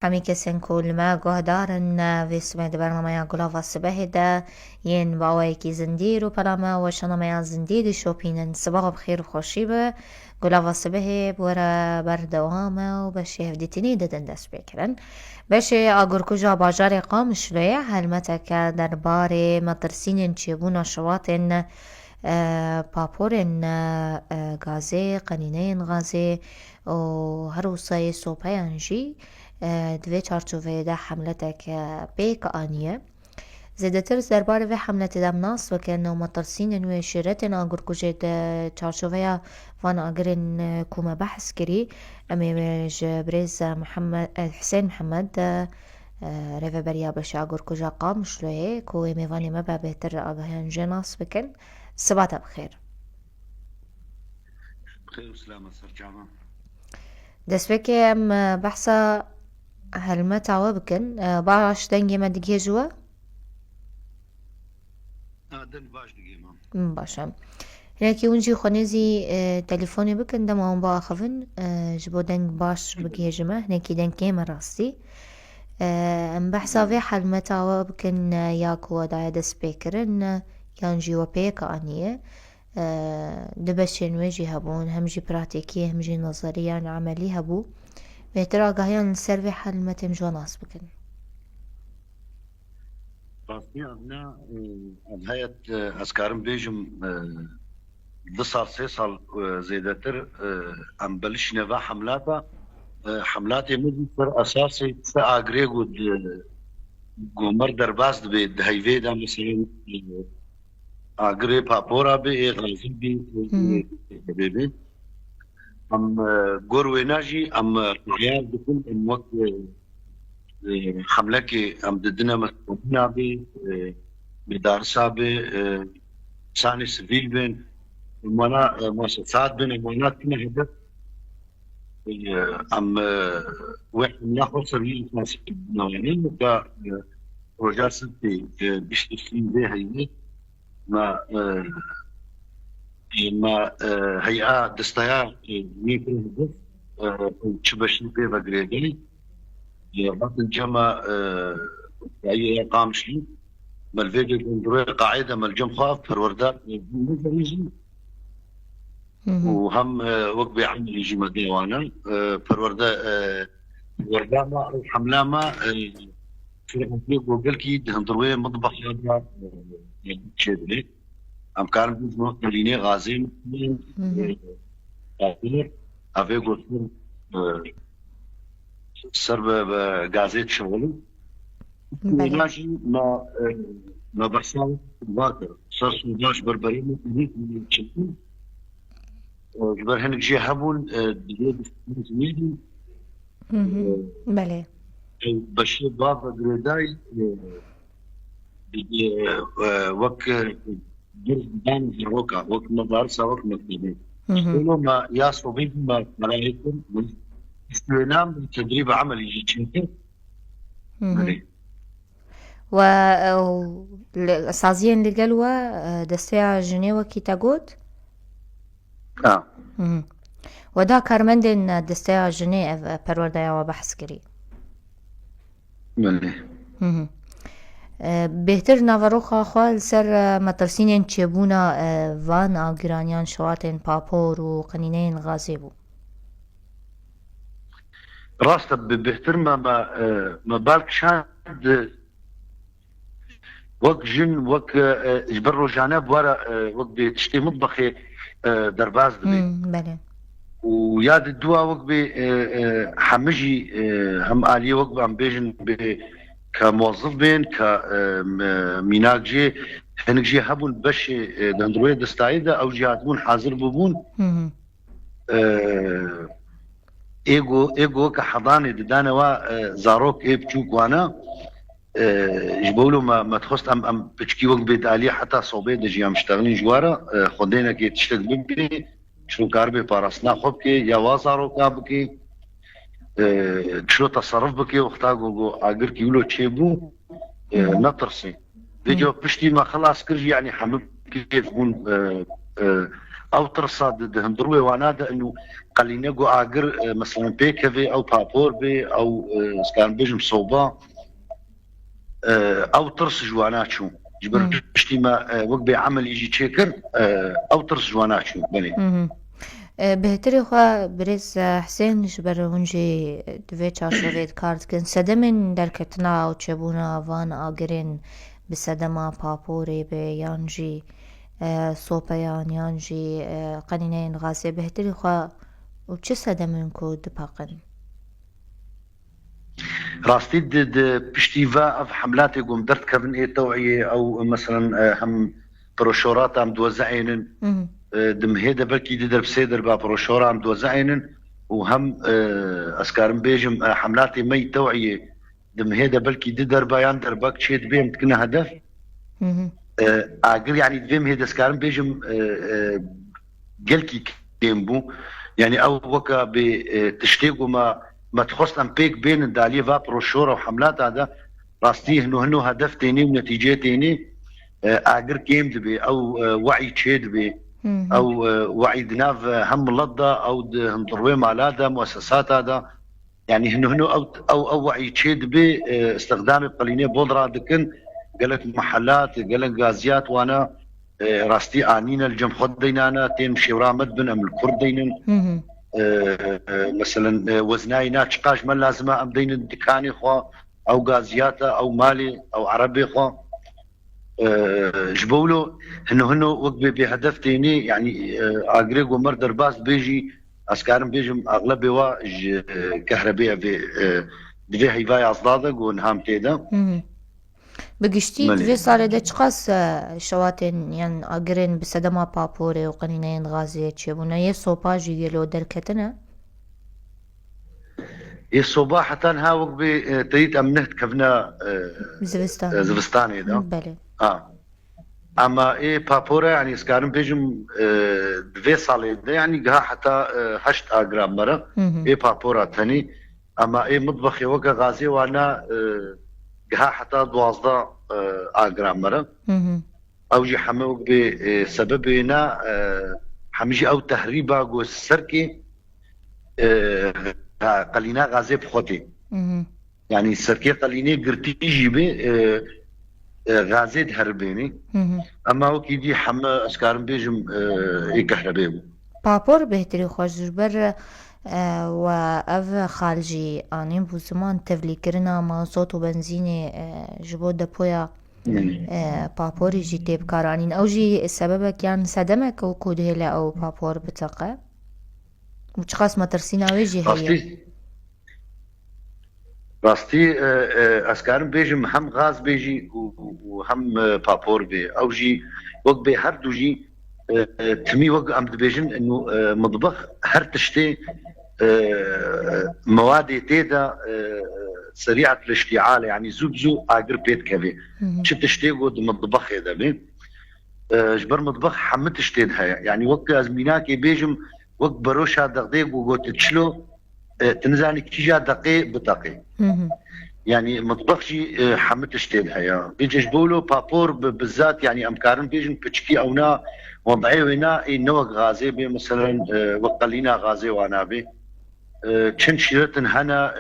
همی کسین کل ما گهدارن و سمت برنامه گلاف سبهده ین باوی کی زندی رو پرامه و شنامه زندی دی شوپینن صباح بخیر و خوشی به گلاف سبه بورا بردوامه و بشه هفدیتینی دادن دست بکرن بشه آگر کجا باجار قامش رویه حلمتک درباره مطرسین چیبون شواتن پاپورن غازه قنینین غازه و هر وصای صوبیان جی دوی چارچوبه ده حملتك بيك آنية زيادة ترس درباره و حملت دم ناس وكأنه مطرسين و شيرتن آگر كجد چارچوبه وان آگرن كوما بحث كري امي جبريز محمد حسين محمد ريفا بريا بش آگر كجا قام شلوه كو امي واني مبا بهتر آگهان جناس بكن صباح بخير بخير وسلامة سرجعنا دست بكي ام بحثا هلما تعوى بكن باش دنگي ما دقيه جوا دن باش دقيقة باشم هناكي ونجي خونيزي تليفوني بكن دم هم با خفن جبو دنگ باش بقيه جمع هناكي دنگ كيما راستي ام بحثا في حلما تعوى بكن ياكو دايا دست بيكرن يان جيوا بيكا انيه دبشن وجي هبون هم جي براتيكي هم جي نظرية عملي هبو بهتر آگاهیان سر و حل متم جواناس بکن. راستی أنا نهاية أذكارم بيجم 2 سال 3 سال زيادتر أم بلش نوا حملات مدفر أساسي فأجري قد قمر درباز بيد هايفي دا مثلا أجري بابورا بي غازي بي ام گور ناجي ام غيار بكل ام وقت حمله کې ام ددنه مسؤولنا به بدارسا به ثاني سيفيل بين منا مؤسسات بين منا كنا هدف ام واحد ناخذ سبيل ناس نوعين ك رجال سنتي بيشتغلين به هي ما هيئة دستيار ميكرو هدف تشبشني بيه بقريدي بعض الجمع أي قام شيء مالفيديو كندروي قاعدة مالجم خاف فروردات وهم وقت بيعمل يجي مديوانا فروردات ما الحملة ما في الحقيقة وقال كي دهندروي مطبخ هذا شيء ام كان بيزنو ليني غازين avec votre سرب غازيت شغل ماشي ما بحصل باكر صار سوداش بربرين من تشكل جبر هنك جي هبون ديال زميلي بله باش بابا غريداي وك جردان زروكا وك مدارس وك مكتبين كلهم ما يصوبين ما ملايكم استلام تدريب عملي جيتشنتي و سازين لقلوة دستيا جنيوة كي تاقود ودا كارمندن دستيا جنيف پروردايا وبحث كري بله بهتر ناوروخا خوال سر مطرسینین چیبونا وان آگرانیان شواتن پاپور و قنینین غازی بو راست بهتر ما بالك شاد وك جن وك جبر جانب ورا وك بتشتي مطبخي درباز دبي بله وياد الدوا وك حمجي هم آلية وك عم بيجن كموظف بين كميناك جي هنك جي هبون باش دندروية دستايدة او جهاتبون حاضر ببون ايجو كحضاني ددانوا زاروك اي بتشوك وانا جبولو ما تخصت ام بتشكي وقت بيت عليه حتى صوبي دجي عم مشتغلين جوارا خدينا كي تشتغل بكي شنو كاربي باراسنا خبكي يا وازارو كابكي شلو تصرف بكي وقتاقو اگر كيولو تشيبو نطرسي فيديو بشتي ما خلاص كرجي يعني حمد كيف يكون او ترصاد هندروي وانا انه قلينا جو آجر مثلا بيكفي أو بابور بي أو سكان بيجم صوبا أو ترس جوانات شو جبر بشتي ما وقت عمل يجي تشيكر أو ترس جوانات شو بني. بهتری خوا برز حسین جبر هنجی دوی چاشوید کارت کن سدمن در کتنا و چبونا وان آگرین به سدما پاپوری به یانجی سوپیان یانجی قنینین غازی بهتری خوا و چه سدمن کو دپاقن؟ راستي بشتيفا في حملات يقوم درت كابن ايه توعية او مثلا هم بروشورات عم توزعين دم هيدا بركي دي بسيدر با بروشورة عم توزعين وهم اسكارم بيجم حملاتي مي توعية دم هيدا بركي دي دربايان درباك تشيد بيهم تكنا هدف اقل يعني دفيم هيدا اسكارم بيجم قلكي كيمبو يعني او وكا بتشتيقوا ما تخص ام بيك بين الداليه فا بروشوره وحملات هذا راستيه انه هدف تاني ونتيجه تاني اجر كيم دبي او وعي تشيد بي او وعي دناف هم لضه او هم ضروي مالادا مؤسسات هذا يعني هنو او وعي تشيد بي استخدام قلينيه بودره دكن قالت محلات قالت غازيات وانا راستي انينا الجم خد دينانا تيم شيورا مدبن ام الكردين مثلا وزناي تشقاش ما لازم ام دين الدكاني خو او غازياتا او مالي او عربي خو جبولو هنو وقت بهدف تاني يعني اغريغو مردر باس بيجي اسكارم بيجم اغلبي وا كهربيه في هيفاي اصدادق ونهام تيدا بقشتي دوی ساله ده چقاس شواتن یان اگرین بسدما پاپوره و قنینین غازیه چه بونه یه سوپا جیگلو درکتنه؟ یه صباح حتى ها وقت تريد امنهت كفنا زفستاني ده بله اما ايه بابورا يعني سكارم بيجم دوی ساله ده يعني جها حتى 8 جرام مره ايه بابورا ثاني اما ايه مطبخي وقت غازي وانا جها حتى 12 جرام مره او جي حموك بسببنا حمجي او تهريبا جو السركي قلينا غازي بخوتي يعني السركي قليني قرتي جيبي غازي دهربيني اما وكي دي حما اسكارم بيجم كهربائي بابور بهتري خوش جبر و اف خالجي آنیم بو زمان تفلی کرنا مازوت و بنزین جبو دپویا پاپوری جی تیب کارانین او جی سببك يعني صدمك و كودهلا او بابور بتقى وشخاص ما ترسينا ويجي هي راستي اسكارم بيجم هم غاز بيجي وهم بابور بي او جي وقت بي هردو جي تمي وقت ام دبيجن انه مطبخ هر تشتي مواد تيدا سريعه الاشتعال يعني زوبزو اجر بيت كافي شت تشتي قد مطبخ هذا بي جبر مطبخ حمت تشتيدها يعني وقت ازميناكي بيجم وقت بروشا دقيق وقت تشلو تنزاني كيجا دقيق بتقي يعني مطبخ جي حمت تشتيدها يا بيجي جبولو بابور بالذات يعني امكارن بيجن بتشكي اونا وضعي وينا نوق غازي بي مثلا وقلينا غازي وانا بي چن شيرتن هنا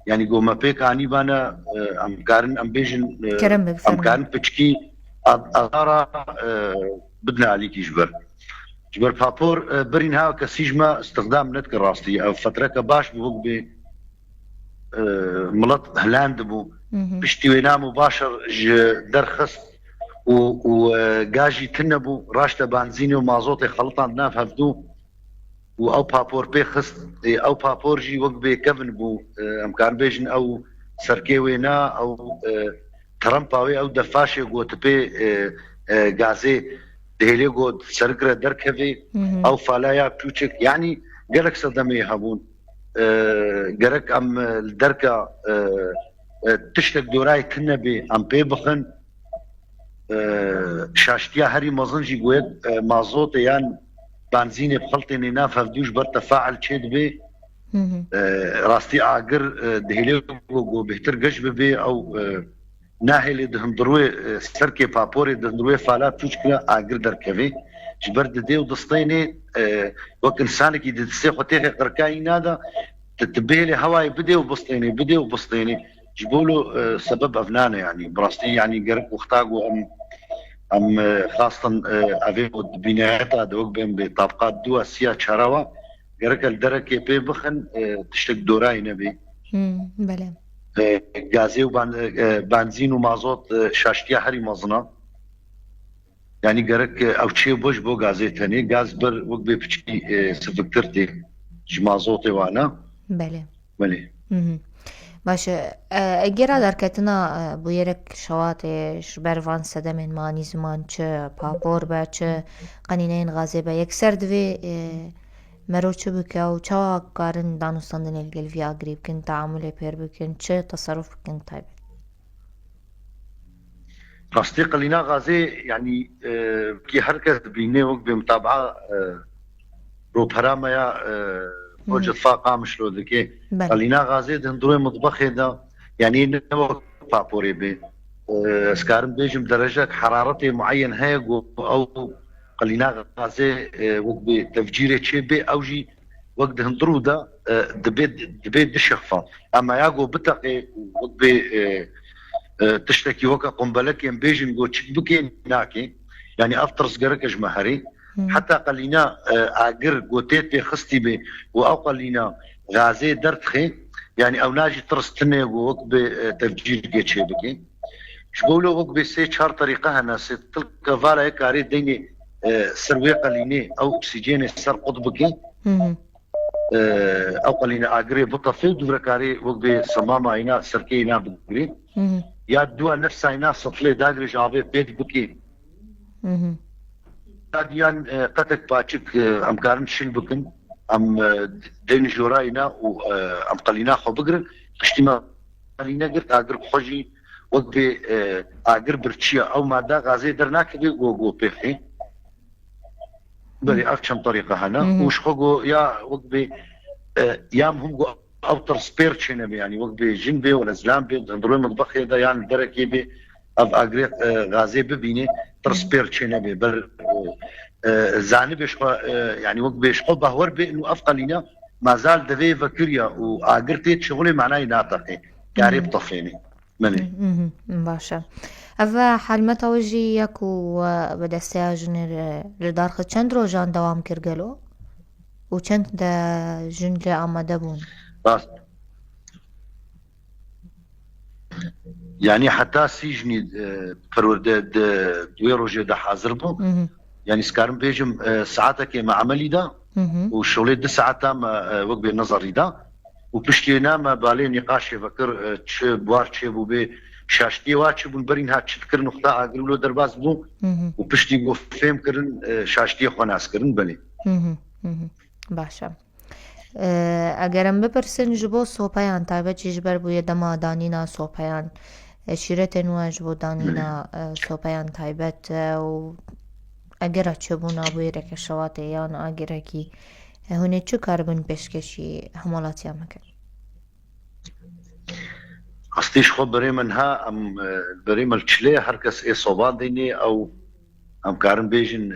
يعني قوما بيك اني بانا امكارن ام بيجن امكارن بتشكي اغارا بدنا عليك جبر بابور برين هاو كسيجما استخدام نتك راستي او فتره كباش بوق بي ملط هلاند بو بشتي وينا مباشر درخص وجاجي تنبو راشته بنزين ومازوت خلطان ناف هفدو او بابور بيخص او بابور جي وق بي كفن بو امكان بيجن او سركي وينا او ترامباوي او دفاشي قوت بي غازي دهلي قوت سرقره دركفي او فالايا بوتشك يعني قالك صدمي هابون قالك ام الدركه تشتك دوراي تنبي ام بي بخن شاشتيا هري مازنجي قويت مازوت يعني بنزين بخلطين ناف هفدوش برتفاعل تشيد بي راستي اجر دهلي قو بهتر قشب بي او ناهلي دهم دروي سركي بابوري دهم دروي فالات توشكلا اجر دركفي جبرد دي ودستيني وك إنسانك يدستي خطيخي قركاي نادا تتبهلي هواي بدي وبسطيني جبولو سبب أفنانة يعني براستي يعني قرق واختاقوا أم خاصة أفيو بنايتا دوك بين بطابقات دوا سيا شراوا قرق الدركة بيبخن تشتك دوراي نبي بله غازي وبنزين ومازوت شاشتيا هري مزنا يعني قرق او شي بوش بو غازي تاني غاز بر وك بيبشي سفكترتي مازوتي وانا بله بله باشه اگرا درکتنا بویرک شواتش بروان سدمن مانی زمان چه پاپور با چه قنینین غازی با یک سردوی مرو چه بکه و چه کارن دانستاندن الگل ویا گریب کن تعامل پیر بکن چه تصرف بکن طيب قصدي قلينا غازي يعني كي حركة بيني وك بمتابعة روبرا يا وجد فاقا مشلو ذكي قلينا غازي دندروي مطبخي دا يعني نوك بابوري بي سكارم بيجم درجة حرارتي معين هاي او قلينا غازي وك بتفجيري شي بي او جي وقت دندرو دا دبيت دشخفا اما ياغو بتقي وك بي تشتكي وكا قنبلك بيجن جو تشبكي ناكي يعني افترس قرك جمهري حتى قلينا اجر جوتيت خستي بي او قلينا غازي درتخي يعني او ناجي ترستني وك بتفجير جيتشبكي شبولو وك بسي شهر طريقه انا تلك فالا كاري ديني سروي قليني او اكسجين سر قطبكي او قلينا اجري بطفي دبركاري وك بصماما هنا سركينا بقري يا الدول نفسها ناس صفلي داغري جابي بيت بكي ديان قتك باتشك ام كارن شل بكن ام دين جوراينا و ام قلينا خو بقر اجتماع قلينا قرت اقر خوجي وقت اقر برتشيا او ماده غازي درناك جو بيخي بري اكشن طريقه هنا وش خو يا وقت يام هم اوتر سبيرتشن يعني وقت بجنبي ولا زلامبي دندروي مطبخ هذا يعني دركي بي اف اغريق غازي ببيني ترسبيرتشن بي بل زانب يعني وقت بيشقو بهور بي انه افقلينا ما زال دفي فكريا واغرتي شغلي معناه ناطقي قريب طفيني مني باشا اف حال توجي يكو بدا ساجن لدارخ چند رو جان دوام کرگلو و چند دا جن لآماده بون بس يعني حتى سيجني فرورده دوي روجي دا حاضر بو يعني سكارم بيجم ساعتك مع عملي دا وشغلي دي ساعتا ما وقت بالنظري دا وبشتينا ما بالي نقاش فكر تش بوار تش بو بي شاشتي واتش بون برين هات تذكر نقطه اقول له درباز بو وبشتي جو فهم كرن شاشتي خناس كرن بني باشا اگرم بپرسن جبو سوپایان تایبه چیش بر بوی دما دانینا سوپایان شیرت نواج بو دانینا سوپایان تایبت و اگر چبونا بوی رک شواته یان اگر کی هونه چو کاربن پیشکشی حمالات یا مکن اصليش خو بري منها ام بري مالتشلي هركس اي صوبان ديني او ام كارن بيجن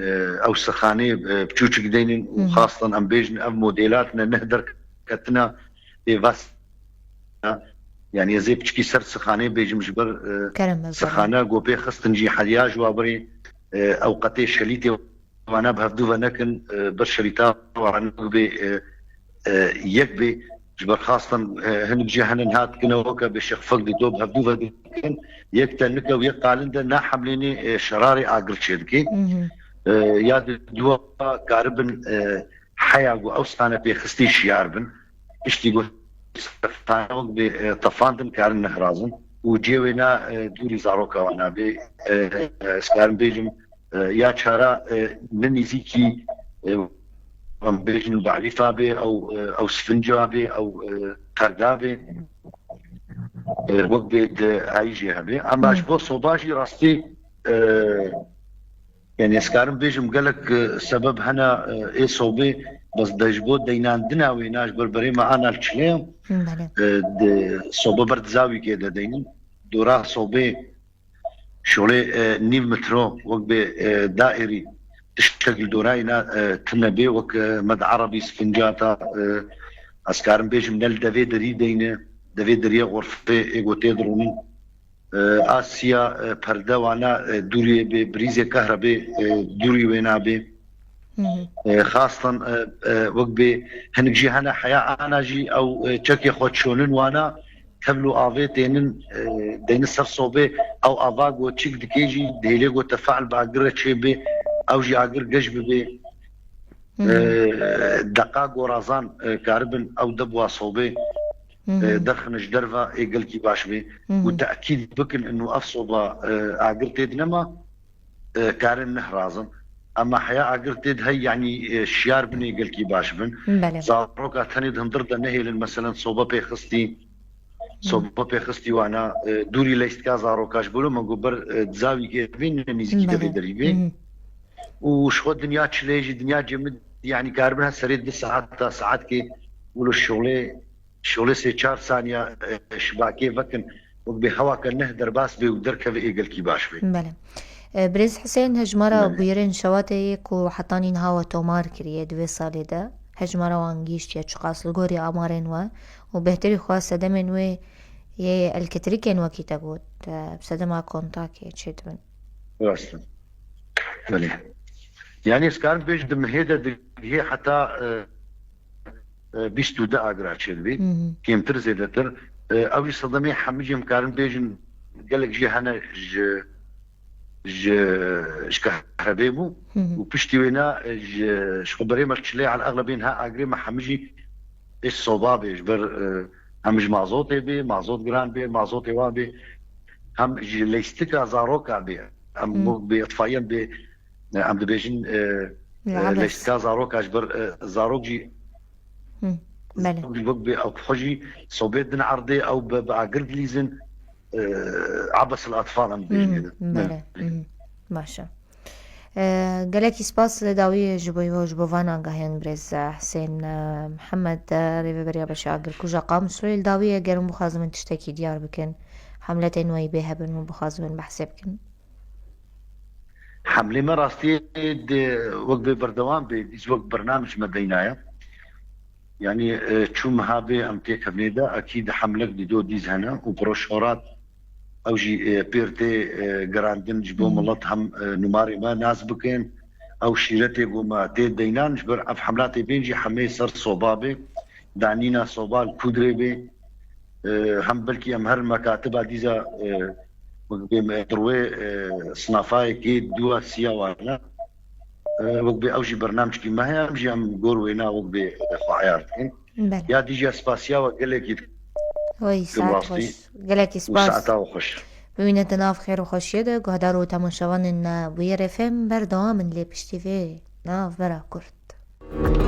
او سخاني بتشوتش دينين وخاصه ام بيجن ام موديلاتنا نهدر كتنا بس يعني زي بتشكي سر سخاني بيجم جبر سخانه جوبي خستنجي حياج وابري او قتي شليتي وانا بهفدو ونكن برشليتا وانا بي يكبي جبر خاصة هنك جهنن هات كنا وكا بشيخ فقدي دوب هفدو فدكن يكتن نكا ويقالن دا نا حمليني شراري آقر تشيدكي ياد دوا قاربن حياقو اوستانا بي خستي شياربن اشتيقو ستانوك بي طفاندن كارن نهرازن وجيوينا دوري زاروكا وانا بي سكارن بيجم يا تشارا ننزيكي ام بيجن بعريفه بي او سفنجه بي او قرده بي وقت بيد ايجي بي اما جبو صوباجي راستي يعني سكارم بيجم قالك سبب هنا اي صوبي بس دجبو دينان دنا ويناش بربري معانا الشليم صوبه برد زاوي كده دينين دوراه صوبي شغلي نيم مترو وقت دائري تشتغل دوراينا تنبي وك مد عربي سفنجاتا اسكارم بيج من الدافي دري دينا دافي دري غرفة ايغو تيدروني آسيا پرده وانا دوری به بریز كهرباء دوری وینا به خاصة وقت به هنك جي هنا حياة أنا جي أو تشكي خود شونن وانا تبلو آفي دين سر صوبه أو آفاق وتشك دكيجي ديليغو تفاعل بعقرة شي به أو جي عقر قجب به دقاق ورازان كاربن أو دبوا صوبه درخنش درفا ايقل كي باش بي وتأكيد بكن انه افصوبة عقر تيد نما كارن نهرازن اما حياة عقر تيد هي يعني شيار بني ايقل كي باش بن زاروكا تاني دهندرد نهي مثلا صوبة بيخستي وانا دوري ليست كا زاروكاش بولو من قبر تزاوي كيفين نيزي كيفي دريبي وشو الدنيا تشليجي دنيا جمد يعني كاربنها سريد ساعات كي ولو شغله سه 4 ثانيه شباكي فكن وبهوا كان نهدر باس بي ودركه ايقل كي باش بي بله برنس حسين هجمره بيرن شواتيك وحطانين هوا تومار كريه 2 ساله ده هجمره وانجيش يا چقاس لغوري امارن و وبهتري خاص دمن و يه الكتريكن وكيتا قوت بسدما كونتاكي تشيتمن واسطه بله يعني سكان بيج دم هيدا هي حتى بیست و ده آگرا چیل بی کمتر زیاده تر اوی صدمه حمیجم کارن بیجن قالك جي هنا كهرباء بو وبشتي وينا شخبري مشلي على الاغلبين ها اجري ما حمجي الصباب يجبر همج مازوتي بي مازوت جران بي مازوتي وابي هم ليستيكا زاروكا بي هم بيطفاين بي عم دبيجن ليستيكا زاروكا جبر زاروكجي بله او بحجي صوبيت دن عرضي او بعقرد ليزن عبس الاطفال عم بيجن بله ماشا قالك سباس لداوي جبوي جبوفانا قاهين بريز حسين محمد ريفي بريا بشاقر كوجا قام سويل داوية قرم بخازمن تشتكي ديار بكن حملتين وي بيها بن بخازمن بحسبكن حملة ما راستي وقت بردوام بيز وقت برنامج ما بينايا يعني شو مهابي ام تيك بنيدا اكيد حملك دو ديز هنا وبروشورات او جي بيرتي جراندن جبو ملط هم نماري ما ناس بكين او شيرتي قوما تي دينان جبر اف حملاتي بينجي حمي سر صوبابي دعنينا صوبال كودري بي هم بلكي ام هر مكاتبه ديزا دروي صنافاي كي دوا سيا وانا وقبي اوجي برنامج كيما هي امجي ام قور وينا وقبي خعيارتين يا ديجا سباسيا وقال لك وي ساعت خوش قالك سباس ساعتا وخش ببینه تناف خیر و خوشیده گهدار و تماشاوان بویر فم بردوام من لی پشتی ناف برا کرد